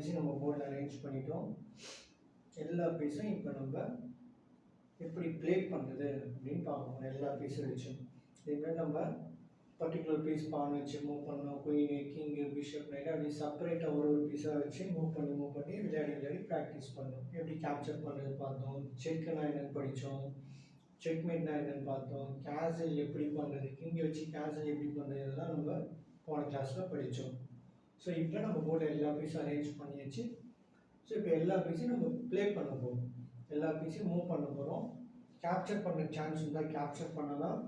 பீஸையும் நம்ம போர்டில் அரேஞ்ச் பண்ணிட்டோம். எல்லா பீஸையும் இப்போ நம்ம எப்படி ப்ளே பண்ணுறது அப்படின்னு பார்க்கணும். எல்லா பீஸும் வச்சு இதுமாதிரி நம்ம பர்டிகுலர் பீஸ் பான் வச்சு மூவ் பண்ணோம். குயினு, கிங்கு, பிஷப், நைட் அப்படி செப்பரேட்டாக ஒரு பீஸாக வச்சு மூவ் பண்ணி விளையாடி ப்ராக்டிஸ் பண்ணோம். எப்படி கேப்சர் பண்ணுறது பார்த்தோம். செக்குனா என்னென்னு படித்தோம். செக்மேட்னா என்னென்னு பார்த்தோம். கேசல் எப்படி பண்ணுறது, கிங்கை வச்சு கேசல் எப்படி பண்ணுறது, இதெல்லாம் நம்ம போன கிளாஸில் படித்தோம். ஸோ இப்போ நம்ம போர்டில் எல்லா பீஸும் அரேஞ்ச் பண்ணியாச்சு. ஸோ இப்போ எல்லா பீஸையும் நம்ம ப்ளே பண்ண போகிறோம். எல்லா பீஸையும் மூவ் பண்ண போகிறோம். கேப்சர் பண்ணுற சான்ஸ் இருந்தால் கேப்சர் பண்ணலாம்.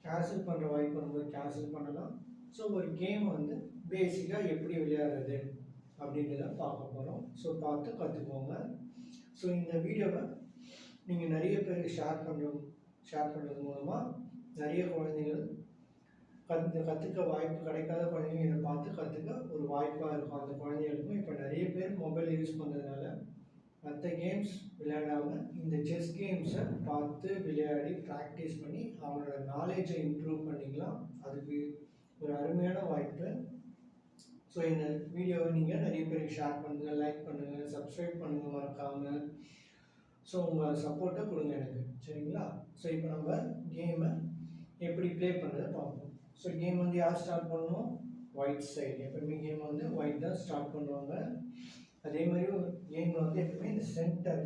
கேன்சல் பண்ணுற வாய்ப்பு வரும்போது கேன்சல் பண்ணலாம். ஸோ ஒரு கேம் வந்து பேசிக்காக எப்படி விளையாடுறது அப்படின்றத பார்க்க போகிறோம். ஸோ பார்த்து கற்றுக்கோங்க. ஸோ இந்த வீடியோவை நீங்கள் நிறைய பேருக்கு ஷேர் பண்ணுறது மூலமாக நிறைய குழந்தைகள் கற்றுக்க வாய்ப்பு கிடைக்காத குழந்தைங்க இதை பார்த்து கற்றுக்க ஒரு வாய்ப்பாக இருக்கும். அந்த குழந்தைகளுக்கும் இப்போ நிறைய பேர் மொபைல் யூஸ் பண்ணுறதுனால மற்ற கேம்ஸ் விளையாடாமல் இந்த செஸ் கேம்ஸை பார்த்து விளையாடி ப்ராக்டிஸ் பண்ணி அவங்களோட நாலேஜை இம்ப்ரூவ் பண்ணிக்கலாம். அதுக்கு ஒரு அருமையான வாய்ப்பு. ஸோ இந்த வீடியோவை நீங்கள் நிறைய பேருக்கு ஷேர் பண்ணுங்கள், லைக் பண்ணுங்கள், சப்ஸ்கிரைப் பண்ணுங்கள் மறக்காமல். ஸோ உங்கள் சப்போர்ட்டை கொடுங்க எனக்கு, சரிங்களா? ஸோ இப்போ நம்ம கேமை எப்படி ப்ளே பண்ணுறதை பார்ப்போம். ஸோ கேம் வந்து யார் ஸ்டார்ட் பண்ணணும்? White side. எப்பவுமே கேம் வந்து ஒயிட் தான் ஸ்டார்ட் பண்ணுவாங்க. அதே மாதிரி ஒரு கேமில் வந்து எப்பவுமே இந்த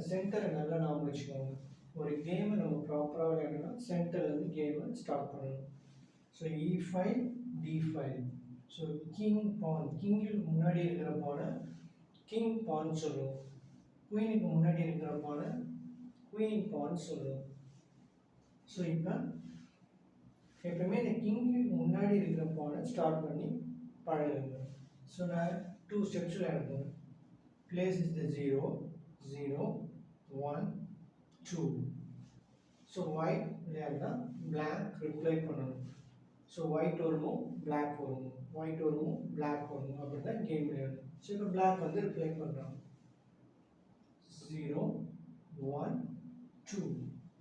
சென்டரை நல்லா ஞாபகம் வச்சுக்கோங்க. ஒரு கேமை நம்ம ப்ராப்பராக விளையாடணும்னா சென்டர்லேருந்து கேமை ஸ்டார்ட் பண்ணணும். So E5 D5. So king pawn, கிங்குக்கு முன்னாடி இருக்கிற பானை கிங் பான் சொல்லுவோம். குயினுக்கு முன்னாடி இருக்கிற பானை குயின் பான் சொல்லுவோம். ஸோ இப்போ எப்பவுமே இந்த கிங்குக்கு முன்னாடி இருக்கிற பானை ஸ்டார்ட் பண்ணி பழகுங்க. ஸோ நான் 2 ஸ்டெப்ஸ் விளையாடுறேன். Place is the 0, 0, 1, 2. So white விளையாடுனா black reply பண்ணணும். ஸோ ஒயிட் வரணும், பிளாக் வரணும், ஒயிட் வரணும், பிளாக் வரணும், அப்படி தான் கேம் விளையாடணும். ஸோ இப்போ பிளாக் வந்து ரிப்ளை பண்ணுறான். 0, 1, 2.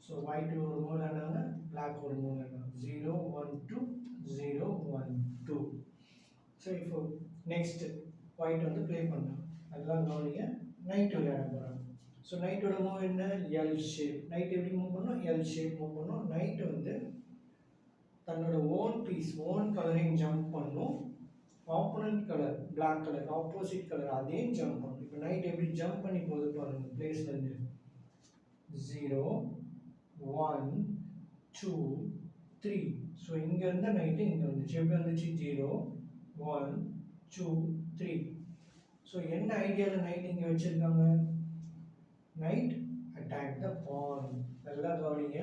ஸோ ஒயிட் ஒரு மூணு விளையாடுனாங்க, பிளாக் ஒரு மூணு விளையாடுனாங்க. 0, 1, 2, 0, 1, 2. ஸோ இப்போ நெக்ஸ்ட் ஒயிட் வந்து ப்ளே பண்ணுறான். அதெல்லாம் கவனிங்க. நைட் விளையாட போகிறாங்க. ஸோ நைட்டோட மூவ் என்ன? L shape. நைட் எப்படி மூவ் பண்ணோம்? எல் ஷேப் மூவ் பண்ணோம். நைட் வந்து தன்னோட ஓன் பீஸ், ஓன் கலரையும் ஜம்ப் பண்ணும். Opponent colour, black colour, opposite colour அதையும் ஜம்ப் பண்ணும். இப்போ நைட் எப்படி ஜம்ப் பண்ணி போகுது பாருங்க. பிளேஸ்லேருந்து 0, 1, 2, 3. ஸோ இங்கேருந்து நைட்டு இங்கே வந்துச்சு. எப்படி வந்துச்சு? 0, 1, 2, 3. ஸோ என்ன ஐடியாவில் நைட் இங்கே வச்சுருக்காங்க? நைட் அட்டாக் த பான். நல்லா கவனிங்க.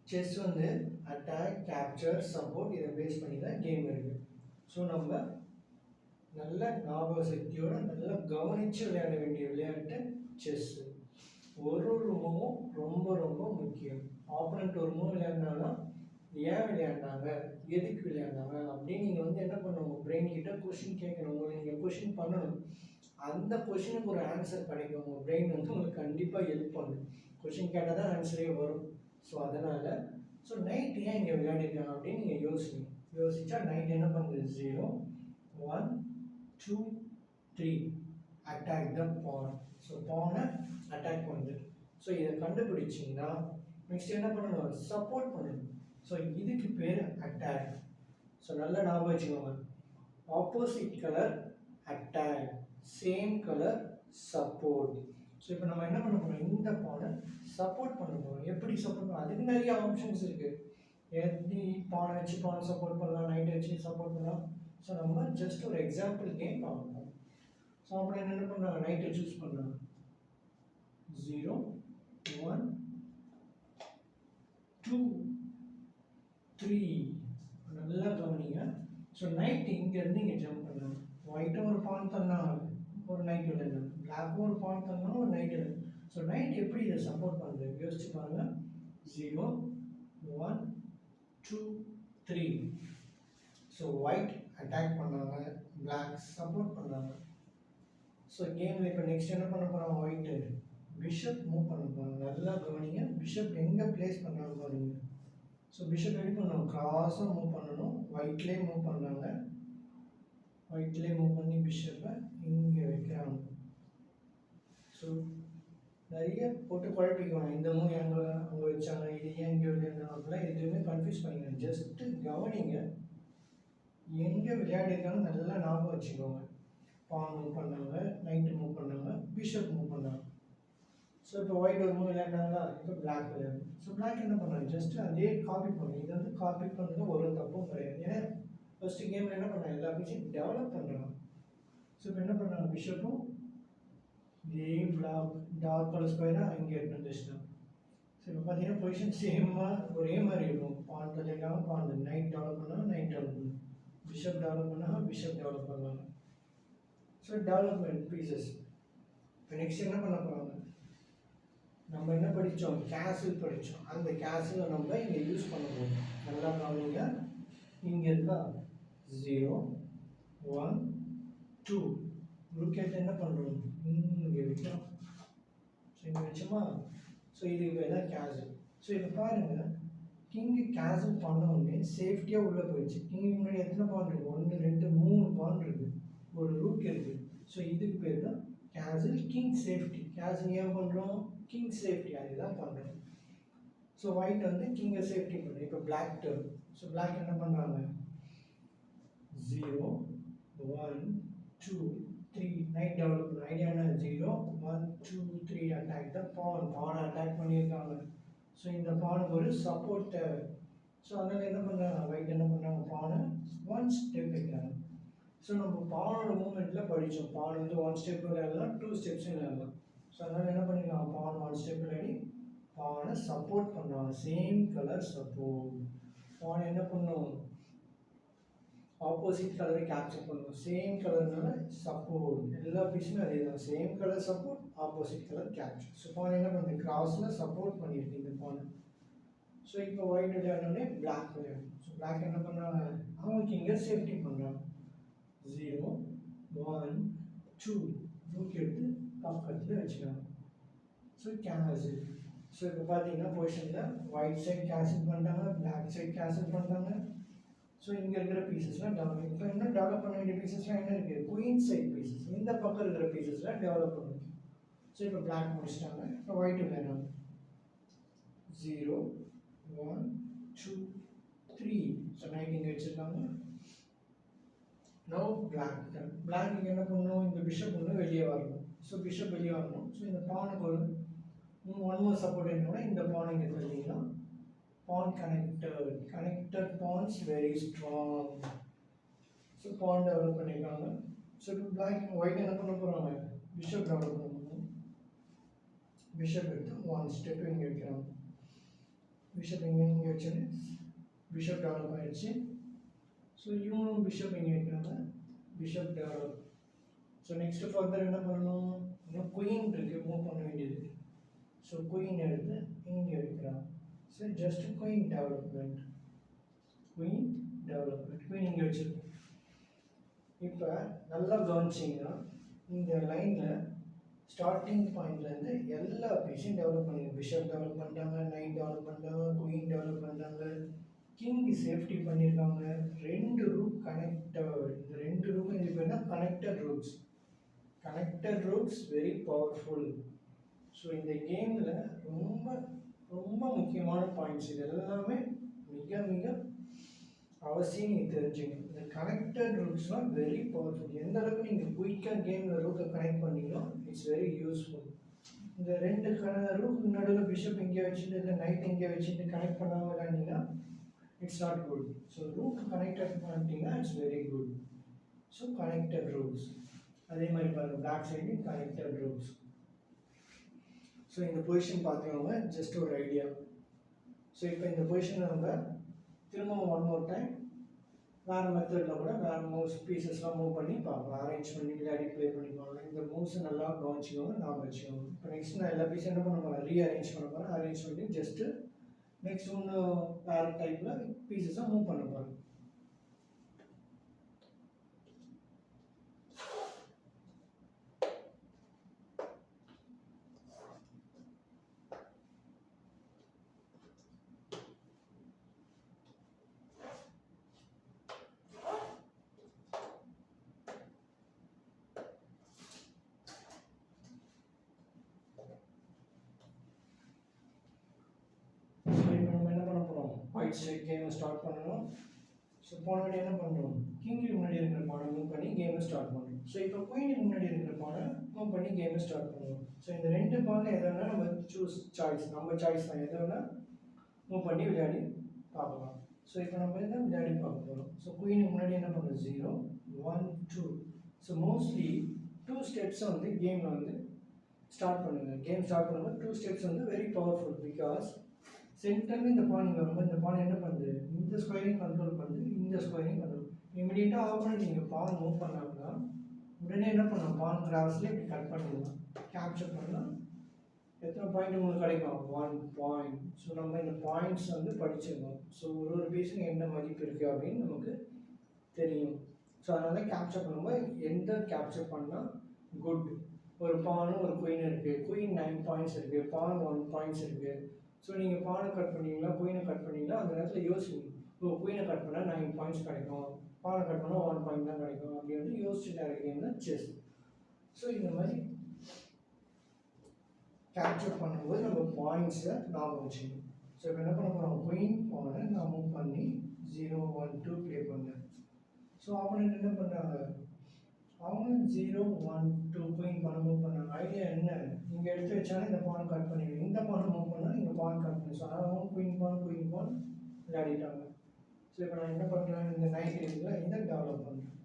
செஸ் வந்து அட்டாக், கேப்சர், சப்போர்ட் இதை பேஸ் பண்ணி தான் கேம் இருக்குது. ஸோ நம்ம நல்ல ஞாபக சக்தியோட நல்லா கவனித்து விளையாட வேண்டிய விளையாட்டு செஸ்ஸு. ஒரு மூவும் ரொம்ப ரொம்ப முக்கியம். ஆப்போனண்ட் ஒரு மூவ் விளையாடினாலும் ஏன் விளையாடினாங்க, எதுக்கு விளையாடினாங்க அப்படின்னு நீங்கள் வந்து என்ன பண்ணணும்? பிரெயின் கிட்ட கொஷின் கேட்கணும். உங்களுக்கு நீங்கள் கொஷின் பண்ணணும். அந்த கொஷினுக்கு ஒரு ஆன்சர் கிடைக்கும். உங்கள் பிரெயின் வந்து உங்களுக்கு கண்டிப்பாக ஹெல்ப் பண்ணும். கொஷின் கேட்டால் தான் ஆன்சரே வரும். ஸோ அதனால் நைட் ஏன் இங்கே விளையாடிருக்காங்க அப்படின்னு நீங்கள் யோசிக்கணும். யோசிச்சா நைட் என்ன பண்ணுது? 0, 1, 2, 3 அட்டாக் த பான். ஸோ பானை அட்டாக் பண்ணுது. ஸோ இதை கண்டுபிடிச்சிங்கன்னா நெக்ஸ்ட் என்ன பண்ணணும்? சப்போர்ட் பண்ணணும். ஸோ இதுக்கு பேர் அட்டாக். ஸோ நல்லா ஞாபகம் வச்சுக்கோங்க. Opposite colour attack, same colour support. So இப்போ நம்ம என்ன பண்ண போகிறோம்? இந்த பானை சப்போர்ட் பண்ண போகிறோம். எப்படி சப்போர்ட் பண்ணலாம்? அதுக்கு நிறைய ஆப்ஷன்ஸ் இருக்குது. எப்படி பானை வச்சு பானை சப்போர்ட் பண்ணலாம், நைட் வச்சு சப்போர்ட் பண்ணலாம். ஸோ நம்ம ஜஸ்ட் ஒரு எக்ஸாம்பிள் கேம் பார்ப்போம். ஸோ அப்புறம் என்ன பண்ணுறாங்க? நைட்டை சூஸ் பண்ணுறாங்க. 0, 1, 2, 3. நல்லா கவனிங்க. ஸோ நைட் இங்கேருந்து இங்கே ஜம்ப் பண்ணலாம். ஒயிட்டும் ஒரு பான் தந்தாங்க, ஒரு நைட் விளையாடலாம். பிளாக்கும் ஒரு பான் தந்தாலும் ஒரு நைட் விளையாடலாம். ஸோ நைட் எப்படி இதை சப்போர்ட் பண்ணுறது? யோசிச்சு பாருங்கள். 0, 1, 2, 3. ஸோ ஒயிட் அட்டாக் பண்ணாங்க, பிளாக் சப்போர்ட் பண்ணாங்க. ஸோ கேமில் இப்போ நெக்ஸ்ட் என்ன பண்ண போகிறாங்க? ஒயிட்டு பிஷப் மூவ் பண்ண போகிறாங்க. நல்லா கவனிங்க. பிஷப் எங்கே பிளேஸ் பண்ணாங்க பாருங்க. ஸோ பிஷப் எப்படி பண்ணணும்? கிராஸாக மூவ் பண்ணணும். ஒயிட்லேயே மூவ் பண்ணுறாங்க. ஒயிட்லேயே மூவ் பண்ணி பிஷப்பை இங்கே வைக்கிறாங்க. ஸோ நிறைய போட்டு குழப்பிக்கணும். இந்த மூவ் அங்கே வச்சாங்க, இது ஏன் இங்கே விளையாடுறாங்க அப்படிலாம் எதுவுமே கன்ஃபியூஸ் பண்ணிக்கணும். ஜஸ்ட்டு கவனிங்க, எங்கே விளையாடிருக்காங்க நல்லா ஞாபகம் வச்சுக்கோங்க. பான் மூவ் பண்ணாங்க, நைட்டு மூவ் பண்ணாங்க, பிஷப் மூவ் பண்ணாங்க. ஸோ இப்போ ஒயிட் ஒரு மூவ் விளையாண்டாங்களா, இப்போ பிளாக் விளையாடு. ஸோ பிளாக் என்ன பண்ணாங்க, ஜஸ்ட்டு அதே காப்பி பண்ணுங்க. இது வந்து காப்பி பண்ணுறது ஒரு தப்பும் கிடையாது. ஏன்னா ஃபஸ்ட்டு கேமில் என்ன பண்ணாங்க, எல்லா பீஸையும் டெவலப் பண்ணுறாங்க. ஸோ இப்போ என்ன பண்ணாங்க, பிஷப்பும் இதே பிளாக் டார்க் கலர் ஸ்கொயராக இங்கே எடுத்து வச்சுட்டாங்க. ஸோ இப்போ பார்த்தீங்கன்னா பொசிஷன் சேமாக ஒரே மாதிரி இருக்கும். பான் தள்ளிருக்காங்க, பான் நைட் டெவலப் பண்ணாங்க, நைட் டெவலப் பண்ணாங்க, பிஷப் டெவலப் பண்ணாங்க, பிஷப் டெவலப் பண்ணுவாங்க. So development pieces. இப்போ நெக்ஸ்ட் என்ன பண்ண போகிறாங்க, நம்ம என்ன படித்தோம், கேசில் படித்தோம். அந்த கேசிலை நம்ம இங்கே யூஸ் பண்ண போகிறோம். நல்லா கவனிங்க, இங்கே இருக்கா 0 1 2 ரூக்கெட் என்ன பண்ணுறோம், இங்கே வைக்கிறோம். ஸோ இங்கே வச்சோமா. ஸோ இதுக்கு பேர் தான் கேசில். ஸோ இப்போ பாருங்கள், கிங்கு கேசில் பண்ண உடனே சேஃப்டியாக உள்ளே போயிடுச்சு. கிங்கு முன்னாடி எத்தனை பான் இருக்குது, 1 2 3 பான் இருக்குது, ஒரு ரூக் இருக்குது. ஸோ இதுக்கு பேர் தான் கேசில் கிங் சேஃப்டி. கேசில் ஏன் பண்ணுறோம், கிங் சேஃப்டி அதுதான் பண்ணுறோம். ஸோ ஒயிட் வந்து கிங்கை சேஃப்டி பண்ணுறோம். இப்போ பிளாக் டர்ன். ஸோ பிளாக் என்ன பண்ணுறாங்க, 0 1 2 3 நைட் டெவலப் பண்ண ஐடியா என்ன, 0 1 2 3 அட்டாக் த பானை அட்டாக் பண்ணியிருக்காங்க. ஸோ இந்த பானுக்கு ஒரு சப்போர்ட் தேவை. ஸோ அதனால் என்ன பண்ணுறாங்க, ஒயிட் என்ன பண்ணுறாங்க, பானை 1 ஸ்டெப் வைக்கிறாங்க. ஸோ நம்ம பானோட மூமெண்ட்டில் படித்தோம், பான் வந்து 1 ஸ்டெப் விளையாடலாம், 2 ஸ்டெப்ஸும் விளையாடலாம். ஸோ அதனால் என்ன பண்ணிக்கலாம், பான் 1 ஸ்டெப் விளையாடி பானை சப்போர்ட் பண்ணுவாங்க. Same colour support. பானை என்ன பண்ணும், ஆப்போசிட் கலரை கேப்சர் பண்ணுவோம். சேம் கலர்னால சப்போர்ட். எல்லா பீஸுமே அதே தான், same colour support, opposite colour capture. So பானை என்ன பண்ணுது, கிராஸில் சப்போர்ட் பண்ணியிருக்கு இந்த பானை. ஸோ இப்போ ஒயிட் விளையாடனே பிளாக் விளையாடும். ஸோ பிளாக் என்ன பண்ணுறாங்க, அவங்களுக்கு இங்கே சேஃப்டி பண்ணுறாங்க. 0 1 2 ரூக் எடுத்து பக்கத்தில் வச்சுக்காங்க. So cancel. ஸோ இப்போ பார்த்தீங்கன்னா பொசிஷனில் ஒயிட் சைட் கேன்சல் பண்ணிட்டாங்க, பிளாக் சைட் கேன்சல் பண்ணிட்டாங்க. ஸோ இங்கே இருக்கிற பீசஸ்லாம் டெவலப். இப்போ இன்னும் டெவலப் பண்ண வேண்டிய பீசஸ்லாம் என்ன இருக்குது, குயின் சைட் பீசஸ். இந்த பக்கம் இருக்கிற பீசஸ்லாம் டெவலப் பண்ணணும். ஸோ இப்போ பிளாக் முடிச்சிட்டாங்க, இப்போ ஒயிட் விளையாடுறாங்க. 0 1 2 3. ஸோ நைட் இங்கே வச்சுருக்காங்க. No black. பிளாக் இங்கே என்ன பண்ணணும், இந்த பிஷப் ஒன்று வெளியே வரணும். ஸோ பிஷப் வெளியே வரணும். ஸோ இந்த பானுக்கு ஒரு 1 more சப்போர்ட் என்னன்னா, இந்த பானை இங்கே தள்ளிக்கலாம். Pawn connected pawns very strong. So pawn develop பண்ணிருக்காங்க. So black white என்ன பண்ண போறாங்க, bishop develop பண்ணணும். bishop எடுத்து 1 step இங்க வைக்கிறாங்க. bishop இங்க வச்சு bishop develop ஆயிடுச்சு. So இவனும் bishop இங்க வைக்கிறாங்க, bishop develop. So next further என்ன பண்ணணும், இன்னும் queen இருக்கு, மூவ் பண்ண வேண்டியது. So queen எடுத்து இங்க வைக்கிறாங்க. So just queen development. Queen இங்கே வச்சுருக்கோம். இப்போ நல்லா கவனிச்சிங்கன்னா இந்த லைனில் ஸ்டார்டிங் பாயிண்ட்லேருந்து எல்லா பீஸையும் டெவலப் பண்ணிங்க. பிஷப் டெவலப் பண்ணிட்டாங்க, நைட் டெவலப் பண்ணிட்டாங்க, குயின் டெவலப் பண்ணிட்டாங்க, கிங் சேஃப்டி பண்ணியிருக்காங்க, 2 ரூக் கனெக்டட். இந்த 2 ரூக்கும் இது பேர் தான் connected rooks. Connected rooks very powerful. So இந்த கேமில் ரொம்ப ரொம்ப முக்கியமான பாயிண்ட்ஸ் இது எல்லாமே மிக மிக அவசியம் நீங்கள் தெரிஞ்சுக்கணும். இந்த கனெக்டட் ரூட்ஸ்லாம் வெரி பவர்ஃபுல். எந்த அளவுக்கு நீங்கள் குயிக்காக கேமில் ரூட்டை கனெக்ட் பண்ணிங்களோ இட்ஸ் வெரி யூஸ்ஃபுல். இந்த 2 ரூட் நடுவில் பிஷப் இங்கே வச்சுட்டு இல்லை நைட் இங்கே வச்சுட்டு கனெக்ட் பண்ணாமல் விளையாண்டிங்கன்னா it's not good. So root connected பண்ணிட்டீங்கன்னா it's very good. So connected roots. அதே மாதிரி பாருங்கள், back side connected roots. So இந்த பொசிஷன் பார்த்துக்கோங்க, ஜஸ்ட் ஒரு ஐடியா. ஸோ இப்போ இந்த பொசிஷனை நம்ம திரும்பவும் 1 more டைம் வேறு மெத்தடில் கூட வேறு மூவ்ஸ் பீசஸ்லாம் மூவ் பண்ணி பார்க்கலாம், அரேஞ்ச் பண்ணி விளையாடி ப்ளே பண்ணி பார்க்கலாம். இந்த மூவ்ஸை நல்லா கவனிச்சிக்கோங்க, ஞாபகம் வச்சுக்கோங்க. இப்போ நெக்ஸ்ட் நான் எல்லா பீஸும் என்ன பண்ண போகிறேன், ரீஅரேஞ்ச் பண்ண போகிறேன். அரேஞ்ச் பண்ணி ஜஸ்ட்டு நெக்ஸ்ட் இன்னும் வேறு டைப்பில் பீசஸாக மூவ் பண்ண போகிறேன். ஆயிடுச்சு, கேமை ஸ்டார்ட் பண்ணணும். ஸோ போன வாட்டி என்ன பண்ணுறோம், கிங்குக்கு முன்னாடி இருக்கிற பானை மூவ் பண்ணி கேமை ஸ்டார்ட் பண்ணுறோம். ஸோ இப்போ குயினுக்கு முன்னாடி இருக்கிற பானை மூவ் பண்ணி கேமை ஸ்டார்ட் பண்ணுவோம். ஸோ இந்த ரெண்டு பானை எதை வேணால் நம்ம நம்ம சாய்ஸ் தான், எதை வேணால் மூவ் பண்ணி விளையாடி பார்க்கலாம். ஸோ இப்போ நம்ம என்ன விளையாடி பார்க்க போகிறோம். ஸோ குயினுக்கு முன்னாடி என்ன பண்ணுறோம், 0 1 2. ஸோ மோஸ்ட்லி 2 ஸ்டெப்ஸை வந்து கேமில் வந்து ஸ்டார்ட் பண்ணுங்கள். கேம் ஸ்டார்ட் பண்ணும்போது 2 ஸ்டெப்ஸ் வந்து வெரி பவர்ஃபுல். பிகாஸ் சென்டர்னு இந்த பானை வரும்போது இந்த பானை என்ன பண்ணுது, இந்த ஸ்கொயரையும் கண்ட்ரோல் பண்ணுது, இந்த ஸ்கொயரையும் கண்ட்ரோல். இமீடியட்டாக ஆப்போனன்ட் நீங்கள் பான் மூவ் பண்ணாங்கன்னா உடனே என்ன பண்ணலாம், பான் கிராஸில் இப்படி கட் பண்ணிடலாம். கேப்சர் பண்ணலாம். எத்தனை பாயிண்ட் உங்களுக்கு கிடைக்கும், 1 பாயிண்ட். ஸோ நம்ம இந்த பாயிண்ட்ஸ் வந்து படிச்சிடணும். ஸோ ஒரு பீஸுக்கு என்ன மதிப்பு இருக்குது அப்படின்னு நமக்கு தெரியும். ஸோ அதனால் கேப்சர் பண்ணும்போது எந்த கேப்சர் பண்ணால் குட். ஒரு பானும் ஒரு குயின் இருக்குது, குயின் 9 பாயிண்ட்ஸ் இருக்குது, பான் 1 பாயிண்ட்ஸ் இருக்குது. ஸோ நீங்கள் பானை கட் பண்ணீங்களா குயினை கட் பண்ணீங்களா அந்த நேரத்தில் யோசிக்கணும். குயினை கட் பண்ணால் 9 பாயிண்ட்ஸ் கிடைக்கும், பானை கட் பண்ணால் 1 பாயிண்ட் தான் கிடைக்கும் அப்படி வந்து யோசிச்சுட்டு இருக்க கேம் தான் செஸ். ஸோ இந்த மாதிரி கேப்சர் பண்ணும்போது நம்ம பாயிண்ட்ஸை ஞாபகம் வச்சுக்கணும். ஸோ இப்போ என்ன பண்ண போகிறோம், குயின் பானை நான் மூவ் பண்ணி 0 1 2 ப்ளே பண்ணேன். ஸோ ஆப்போனன்ட் என்ன பண்ணுறாங்க, அவங்க 0 1 2 குயின் பானை மூவ் பண்ணாங்க. ஐடியா என்ன, இங்கே எடுத்து வச்சாலும் இந்த பானை கட் பண்ணிடுங்க, இந்த பானை மூவ் பண்ணால் இங்கே பான் கட் பண்ணி. ஸோ அவங்க குயின் பான் விளையாடிட்டாங்க. ஸோ இப்போ நான் என்ன பண்ணுறேன், இந்த நைட் இருக்குல்ல இதை டெவலப் பண்ணுறேன்.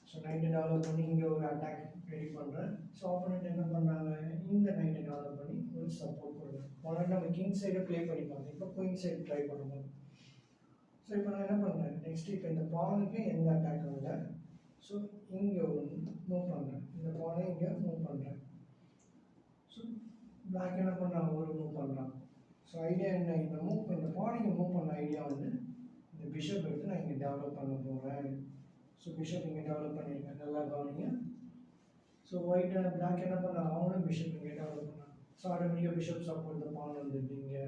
ஸோ நைட்டை டெவலப் பண்ணி இங்கே ஒரு அட்டாக் ரெடி பண்ணுறேன். ஸோ ஆப்போனன்ட் என்ன பண்ணுறாங்க, இந்த நைட்டை டெவலப் பண்ணி ஒரு சப்போர்ட் கொடுக்குறேன். முதல்ல நம்ம கிங் சைடை ப்ளே பண்ணி பார்த்தோம், இப்போ குயின் சைடு ட்ரை பண்ணுவோம். ஸோ இப்போ நான் என்ன பண்ணுறேன், நெக்ஸ்ட் இப்போ இந்த பானுக்கு எந்த அட்டாக்கும் இல்லை. ஸோ இங்கே ஒன்று மூவ் பண்ணுறேன், இந்த பானை இங்கே மூவ் பண்ணுறேன். ஸோ பிளாக் என்ன பண்ணுறான், ஒரு மூவ் பண்ணுறான். ஸோ ஐடியா என்ன, இந்த பானையை மூவ் பண்ண ஐடியா வந்து இந்த பிஷப் எடுத்து நான் இங்கே டெவலப் பண்ண போகிறேன். ஸோ பிஷப் இங்கே டெவலப் பண்ணியிருக்கேன், நல்லா கவனிங்க. ஸோ ஒயிட் அண்ட் பிளாக் என்ன பண்ணாங்க, அவங்களும் பிஷப் இங்கே டெவலப் பண்ணாங்க. ஸோ ஆட்டோமேட்டிக்காக பிஷப் சப்போர்ட் த பான் வந்துருக்கு, இங்கே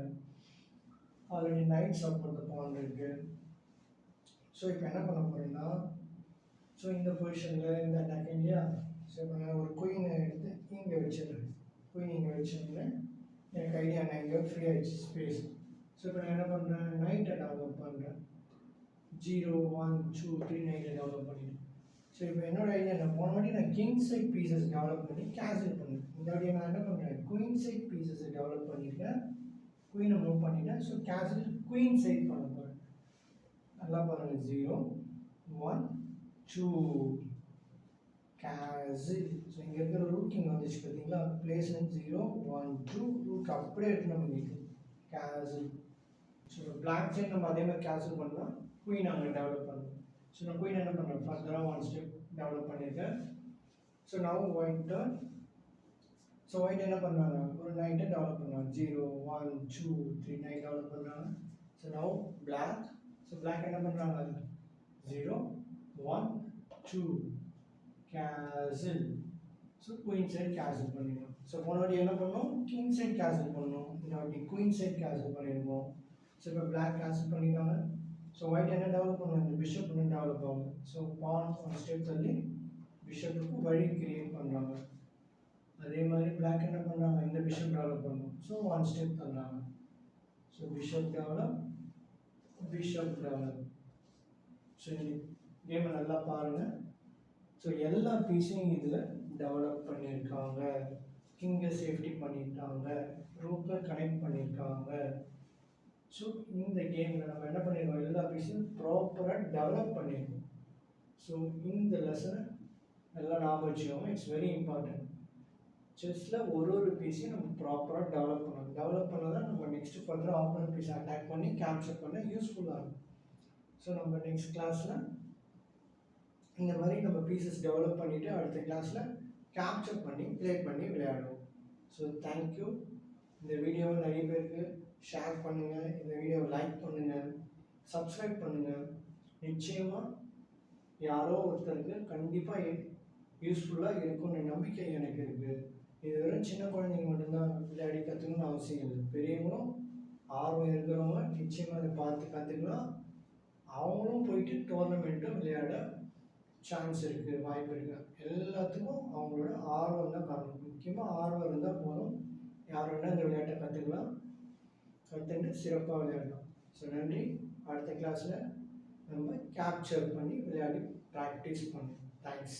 ஆல்ரெடி நைட் சப்போர்ட் த பான் இருக்குது. ஸோ இப்போ என்ன பண்ண போகிறேன்னா, ஸோ இந்த பொசிஷனில் இந்த அட்டாக் இல்லையா. ஸோ இப்போ நான் ஒரு குயினை எடுத்து இங்கே வச்சிடுறேன், குயின் இங்கே வச்சிருந்தேன். எனக்கு ஐடியா நான் இங்கே ஃப்ரீ ஆகிடுச்சு ஸ்பேஸ். ஸோ இப்போ நான் என்ன பண்ணுறேன், நைட்டை டெவலப் பண்ணுறேன். 0 1 2 3 நைட்டை டெவலப் பண்ணிட்டேன். ஸோ இப்போ என்னோட ஐடியா, நான் போன வாட்டி நான் கிங் சைட் பீசஸ் டெவலப் பண்ணி கேன்சல் பண்ணேன். இந்த வாட்டி நான் என்ன பண்ணுறேன், குயின் சைட் பீசஸை டெவலப் பண்ணியிருக்கேன், குயினை மூவ் பண்ணிட்டேன். ஸோ கேன்சல் குயின் சைட் பண்ண போகிறேன். நல்லா பாருங்கள், 0 1 2 கேன்சல். ஸோ இங்கே இருக்கிற ரூட் இங்கே வந்துச்சு பார்த்தீங்களா, பிளேஸ்மெண்ட் 0 1 2 ரூட் அப்படியே எடுத்து நம்ம நிற்கும் கேன்சல். ஸோ பிளாக் சைட் நம்ம அதே மாதிரி கேன்சல் பண்ணலாம், குயின் அங்கே டெவலப் பண்ணணும். ஸோ நான் குயின் என்ன பண்ணுறேன், ஃபர்தராக 1 ஸ்டெப் டெவலப் பண்ணியிருக்கேன். So now white turn. So white என்ன பண்ணுறாங்க, ஒரு நைட்டை டெவலப் பண்ணுறாங்க, 0 1 2 3 நைட் டெவலப் பண்ணுறாங்க. So now black. So black என்ன பண்ணுறாங்க, 0 1 2 cancel. So queen side cancel பண்ணிடணும். ஸோ போன வாட்டி என்ன பண்ணோம், கிங் சைட் கேன்சல் பண்ணணும், இந்த வாட்டி குயின் சைட் கேன்சல் பண்ணியிருக்கோம். ஸோ இப்போ பிளாக் கேன்சல் பண்ணிட்டாங்க. ஸோ ஒயிட் என்ன டெவலப் பண்ணுவோம், இந்த பிஷப் ஒன்று டெவலப் ஆகும். ஸோ பான் 1 ஸ்டெப் தள்ளி பிஷப்புக்கு வழி கிரியேட் பண்ணுறாங்க. அதே மாதிரி பிளாக் என்ன பண்ணுறாங்க, இந்த பிஷப் டெவலப் பண்ணணும். ஸோ 1 ஸ்டெப் தள்ளுறாங்க. So bishop develop. ஸோ கேமை நல்லா பாருங்கள். ஸோ எல்லா பீஸையும் இதில் டெவலப் பண்ணியிருக்காங்க, கிங்கை சேஃப்டி பண்ணியிருக்காங்க, ரூப்பை கனெக்ட் பண்ணியிருக்காங்க. ஸோ இந்த கேமில் நம்ம என்ன பண்ணியிருக்கோம், எல்லா பீஸையும் ப்ராப்பராக டெவலப் பண்ணியிருக்கோம். ஸோ இந்த லெசனை எல்லாம் ஞாபகம் வச்சுக்கோங்க, இட்ஸ் வெரி இம்பார்ட்டன்ட். செஸ்ஸில் ஒரு பீஸையும் நம்ம ப்ராப்பராக டெவலப் பண்ணணும். டெவலப் பண்ணால் தான் நம்ம நெக்ஸ்ட்டு ஃபர்தராக ஆப்போனன்ட் பீஸை அட்டாக் பண்ணி கேப்சர் பண்ண யூஸ்ஃபுல்லாக இருக்கும். ஸோ நம்ம நெக்ஸ்ட் கிளாஸில் இந்த மாதிரி நம்ம பீசஸ் டெவலப் பண்ணிவிட்டு அடுத்த கிளாஸில் கேப்சர் பண்ணி ப்ளே பண்ணி விளையாடுவோம். So thank you. இந்த வீடியோவை நிறைய பேருக்கு ஷேர் பண்ணுங்கள், இந்த வீடியோவை லைக் பண்ணுங்கள், சப்ஸ்கிரைப் பண்ணுங்கள். நிச்சயமாக யாரோ ஒருத்தருக்கு கண்டிப்பாக யூஸ்ஃபுல்லாக இருக்கும்னு நம்பிக்கை எனக்கு இருக்குது. இது வெறும் சின்ன குழந்தைங்க மட்டும்தான் விளையாடி கற்றுக்கணும்னு அவசியம் இல்லை, பெரியவங்களும் ஆர்வம் இருக்கிறவங்க நிச்சயமாக அதை பார்த்து கற்றுக்கலாம். அவங்களும் போயிட்டு டோர்னமெண்ட்டும் விளையாட சான்ஸ் இருக்குது, வாய்ப்பு இருக்குது. எல்லாத்துக்கும் அவங்களோட ஆர்வம் தான் காரணம். முக்கியமாக ஆர்வம் இருந்தால் போதும், யார் வேணால் இந்த விளையாட்டை கற்றுக்கலாம், கற்றுட்டு சிறப்பாக விளையாடலாம். ஸோ நன்றி. அடுத்த கிளாஸில் நம்ம கேப்சர் பண்ணி விளையாடி ப்ராக்டிஸ் பண்ணுவோம். தேங்க்ஸ்.